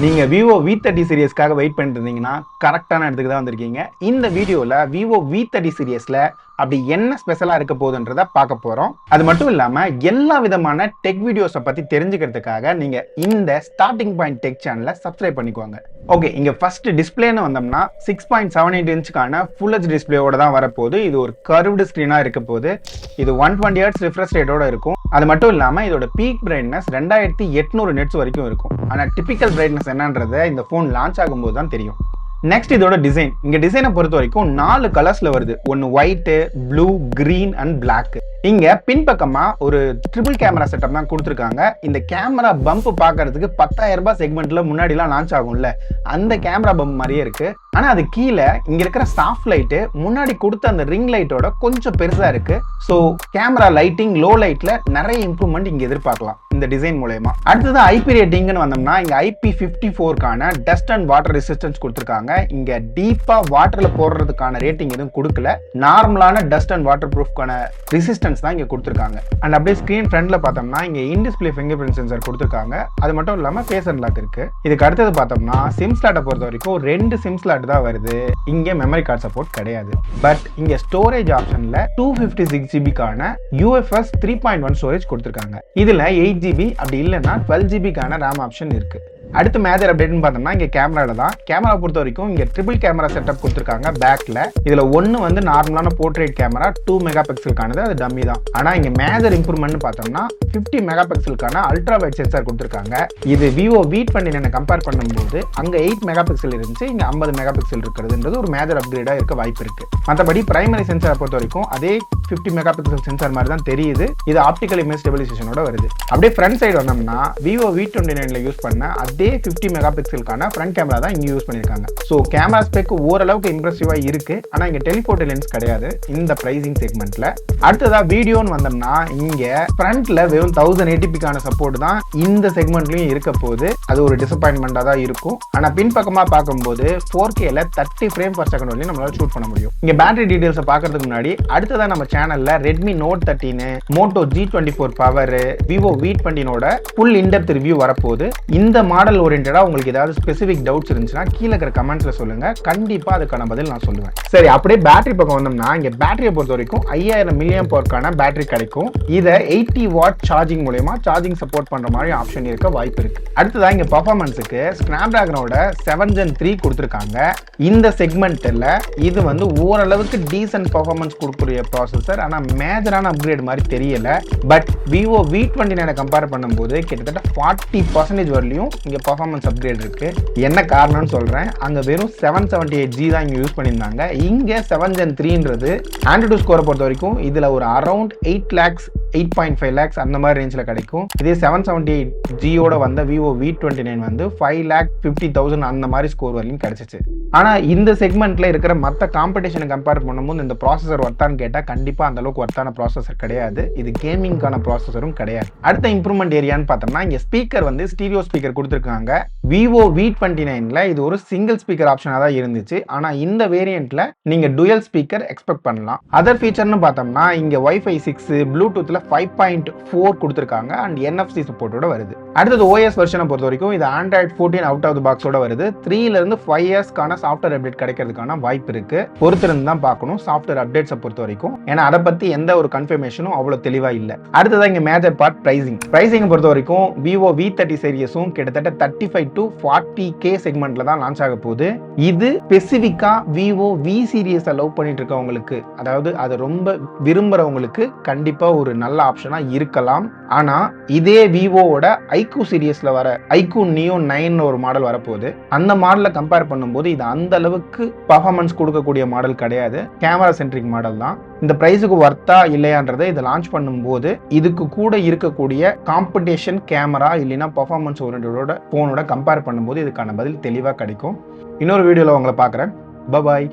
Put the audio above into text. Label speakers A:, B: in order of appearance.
A: நீங்க Vivo V30 சீரிஸ்க்காக wait பண்ணிட்டு இருந்தீங்கன்னா கரெக்டான இடத்துக்கு தான் வந்திருக்கீங்க. இந்த வீடியோல Vivo V30 சீரிஸ்ல அப்படி என்ன ஸ்பெஷலா இருக்க போகுதுன்றத பார்க்க போறோம். அது மட்டும் இல்லாம எல்லா விதமான டெக் வீடியோஸை பத்தி தெரிஞ்சுக்கிறதுக்காக நீங்க இந்த ஸ்டார்டிங் பாயிண்ட் டெக் சேனலை சப்ஸ்கிரைப் பண்ணிக்கோங்க. ஓகே, இங்க ஃபர்ஸ்ட் டிஸ்பிளேன்னு வந்தோம்னா 6.78 இன்ச்சுக்கான ஃபுல் ஹெச் டிஸ்பிளேயோட தான் வரப்போகுது. இது ஒரு கர்வ்டு ஸ்கிரீனா இருக்க போகுது. இது 120 ஹெர்ட்ஸ் ரிஃப்ரெஷ் ரேட்டோட இருக்கும். அது மட்டும் இல்லாம இதோட பீக் பிரைட்னஸ் 2800 நெட்ஸ் வரைக்கும் இருக்கும். ஆனா டிபிக்கல் பிரைட்னஸ் என்னன்றதை இந்த போன் லான்ச் ஆகும்போது தான் தெரியும். நெக்ஸ்ட் இதோட டிசைன். இங்க டிசைனை பொறுத்த வரைக்கும் 4 கலர்ஸ்ல வருது. ஒன்னு white, blue, green and black. இங்க பின்பக்கமா ஒரு ட்ரிபிள் கேமரா செட்டப் தான் கொடுத்துருக்காங்க. இந்த கேமரா பம்ப் பாக்குறதுக்கு 10,000 ரூபாய் செக்மெண்ட்ல முன்னாடி எல்லாம் லான்ச் ஆகும்ல, அந்த கேமரா பம்ப் மாதிரியே இருக்கு. ஆனா அது கீழே இங்க இருக்கிற சாஃப்ட் லைட் முன்னாடி கொடுத்த அந்த ரிங் லைட்டோட கொஞ்சம் பெருசா இருக்கு. ஸோ கேமரா லைட்டிங், லோ லைட்ல நிறைய இம்ப்ரூவ்மெண்ட் இங்க எதிர்பார்க்கலாம் இந்த டிசைன் மூலமா. அடுத்தது ஐபி ரேட்டிங்னு வந்தோம்னா இங்க IP54க்கான டஸ்ட் அண்ட் வாட்டர் ரெசிஸ்டன்ஸ் கொடுத்துருக்காங்க. இங்க டீப்பா வாட்டர்ல போடுறதுக்கான ரேட்டிங் எதுவும் கொடுக்கல. நார்மலான டஸ்ட் அண்ட் வாட்டர் ப்ரூஃப்கான ரெசிஸ்டன்ஸ் தான் இங்க கொடுத்துருக்காங்க. அண்ட் அப்படியே ஸ்கிரீன் ஃப்ரண்ட்ல பார்த்தோம்னா இங்க in display finger print sensor கொடுத்துருக்காங்க. அது மட்டும் இல்லாம ஃபேஸ் அன்லாக் இருக்கு. இதுக்கு அடுத்தது பார்த்தோம்னா சிம் ஸ்லாட்டை பொறுத்த வரைக்கும் 2 சிம் ஸ்லாட் தான் வருது. இங்க மெமரி கார்டு சப்போர்ட் கிடையாது. பட் இங்க ஸ்டோரேஜ் ஆப்ஷன்ல 256GB UFS 3.1 ஸ்டோரேஜ் கொடுத்துருக்காங்க. இதுல 8GB அப்படி இல்லைன்னா 12GB RAM ஆப்ஷன் இருக்கு. அடுத்து மேஜர் அப்டேட்னு பார்த்தோம்னா இங்க கேமரால தான். கேமரா பொறுத்த வரைக்கும் இங்க ட்ரிபிள் கேமரா செட்டப் கொடுத்துருக்காங்க பேக்ல. இதுல ஒன்னு வந்து நார்மலான போர்ட்ரேட் கேமரா 2 மெகா பிக்சலுக்கானது, அது டம்மி தான். ஆனா இங்க மேஜர் இம்ப்ரூவ்மெண்ட் பார்த்தோம்னா 50 மெகா பிக்சலுக்கான அல்ட்ரா வைட் சென்சார் கொடுத்துருக்காங்க. இது Vivo V29 கம்பேர் பண்ணும்போது அங்க 8 மெகா பிக்சல் இருந்துச்சு, இங்க 50 மெகா பிக்சல் இருக்கிறதுன்றது ஒரு மேஜர் அப்கிரேடா இருக்க வாய்ப்பு இருக்கு. மற்றபடி பிரைமரி சென்சாரை பொறுத்த வரைக்கும் அதே 50 மெகா பிக்சல் சென்சார் மாதிரி தான் தெரியுது. இது ஆப்டிகல் இமேஜ் ஸ்டெபிலைசேஷனோட வருது. அப்படியே ஃப்ரண்ட் சைடு வந்தோம்னா Vivo V29 யூஸ் பண்ண அதே 50 மெகா பிக்சலுக்கான ஃப்ரண்ட் கேமரா தான் இங்க யூஸ் பண்ணிருக்காங்க. சோ கேமரா ஸ்பெக் ஓரளவுக்கு இம்ப்ரெசிவா இருக்கு. ஆனா இங்க டெலிஃபோட்டோ லென்ஸ் கிடையாது இந்த பிரைசிங் செக்மெண்ட்ல. அடுத்ததா வீடியோன்னு வந்தோம்னா இங்க ஃப்ரண்ட்ல வெறும் 1080pக்கான சப்போர்ட் தான் இந்த செக்மெண்ட்லயும் இருக்க போது. அது ஒரு டிசப்பாயின்மெண்டா தான் இருக்கும். ஆனா பின்பக்கமா பார்க்கும்போது 4Kல 30 ஃப்ரேம் பர் செகண்ட் வரையும் நம்மளால ஷூட் பண்ண முடியும். இங்க பேட்டரி டீடைல்ஸ் பார்க்கிறதுக்கு முன்னாடி அடுத்ததா நம்ம சேனல்ல Redmi Note 13, Moto G24 power, Vivo V20 full in-depth review வரப்போகுது. இந்த மாடல் ஓரியன்டா உங்களுக்கு ஏதாவது ஸ்பெசிபிக் டவுட்ஸ் இருந்துச்சுன்னா கீழே இருக்கிற கமெண்ட்ஸ்ல சொல்லுங்க. கண்டிப்பா அதுக்கான பதில் நான் சொல்லுவேன். சரி, அப்படியே பேட்டரி பக்கம் வந்தோம்னா இங்க பேட்டரியை பொறுத்த வரைக்கும் 5000 mAh பேட்டரி கிடைக்கும். இதை 80 வாட் சார்ஜிங் மூலமா சார்ஜிங் சப்போர்ட் பண்ற மாதிரி ஆப்ஷன் இருக்க வாய்ப்பு இருக்கு. அடுத்ததா இங்க பெர்ஃபார்மன்ஸுக்கு ஸ்னாப்டிராகனோட 7 Gen 3 கொடுத்துருக்காங்க. இந்த செக்மெண்ட்ல இது வந்து ஓரளவுக்கு டீசன்ட் பெர்ஃபார்மன்ஸ் கொடுக்கக்கூடிய ப்ராசஸர். ஆனா மேஜரான அப்கிரேட் மாதிரி தெரியல. பட் Vivo V29 கம்பேர் பண்ணும்போது கிட்டத்தட்ட 40% வரலையும் இங்க பெர்ஃபார்மன்ஸ் அப்கிரேட் இருக்கு. என்ன காரணம்னு சொல்றேன். அங்க வெறும் 778G தான் இங்க யூஸ் பண்ணியிருந்தாங்க. இங்க 7 Gen 3ன்றது ஆண்ட்ராய்டு ஸ்கோரை பொறுத்த வரைக்கும் இதுல ஒரு அரௌண்ட் 8 lakhs 8.5 lakhs அந்த மாதிரி ரேஞ்சில் கிடைக்கும். இதே 778Gயோட வந்த Vivo V29 வந்து 5,50,000 அந்த மாதிரி ஸ்கோர் வரையும் கிடைச்சிச்சு. ஆனா இந்த செக்மெண்ட்ல இருக்கிற மற்ற காம்படிஷனை கம்பேர் பண்ணும்போது இந்த ப்ராசஸர் ஒர்த்தான்னு கேட்டா கண்டிப்பா அந்த அளவுக்கு ஒர்த்தான ப்ராசஸர் கிடையாது. இது கேமிங்கான ப்ராசஸரும் கிடையாது. அடுத்த இம்ப்ரூவ்மெண்ட் ஏரியான்னு பார்த்தோம்னா இங்க ஸ்பீக்கர் வந்து ஸ்டீரியோ ஸ்பீக்கர் கொடுத்துருக்காங்க. Vivo V29ல இது ஒரு சிங்கிள் ஸ்பீக்கர் ஆப்ஷனா தான் இருந்துச்சு. ஆனா இந்த வேரியன்ட்ல நீங்க டுயல் ஸ்பீக்கர் எக்ஸ்பெக்ட் பண்ணலாம். அதர் ஃபீச்சர்னு பார்த்தோம்னா இங்க Wi-Fi 6, ப்ளூடூத்ல 5.4 கொடுத்துருக்காங்க அண்ட் NFC சப்போர்ட்டோட வருது. அடுத்தது OS வெர்ஷனை பொறுத்த வரைக்கும் இது Android 14 அவுட் ஆஃப் தி பாக்ஸோட வருது. 3ல இருந்து 5 இயர்ஸ்க்கான சாஃப்ட்வேர் அப்டேட் கிடைக்கிறதுக்கான வாய்ப்பு இருக்கு. பொறுத்திருந்து தான் பார்க்கணும் சாஃப்ட்வேர் அப்டேட்ஸை பொறுத்த வரைக்கும். ஏன்னா அதை பத்தி எந்த ஒரு கன்ஃபர்மேஷனும் அவ்வளவு தெளிவா இல்ல. அடுத்ததான் இங்க மேஜர் பார்ட் பிரைசிங் பொறுத்த வரைக்கும் Vivo V30 சீரிஸும் கிட்டத்தட்ட 35 to 40K செக்மெண்ட்ல தான் லான்ச் ஆக போகுது. இது ஸ்பெசிபிக்கா Vivo V சீரிஸை லவ் பண்ணிட்டு இருக்கவங்களுக்கு, அதாவது அதை ரொம்ப விரும்புறவங்களுக்கு கண்டிப்பா ஒரு நல்ல ஆப்ஷனா இருக்கலாம். ஆனா இதே விவோவோட iQOO சீரிஸ்ல வர iQOO Neo 9 ஒரு மாடல் வரப்போகுது. அந்த மாடலை கம்பேர் பண்ணும்போது இது அந்த அளவுக்கு பர்ஃபார்மன்ஸ் கொடுக்கக்கூடிய மாடல் கிடையாது. கேமரா சென்ட்ரிக் மாடல் தான். இந்த பிரைஸுக்கு வர்த்தா இல்லையான்றதை இதை லான்ச் பண்ணும்போது இதுக்கு கூட இருக்கக்கூடிய காம்படிஷன் கேமரா இல்லைன்னா பர்ஃபார்மன்ஸ் ஓரியன்டோட போனோட கம்பேர் பண்ணும்போது இதுக்கான பதில் தெளிவாக கிடைக்கும். இன்னொரு வீடியோவில் உங்களை பார்க்குறேன். பாய்.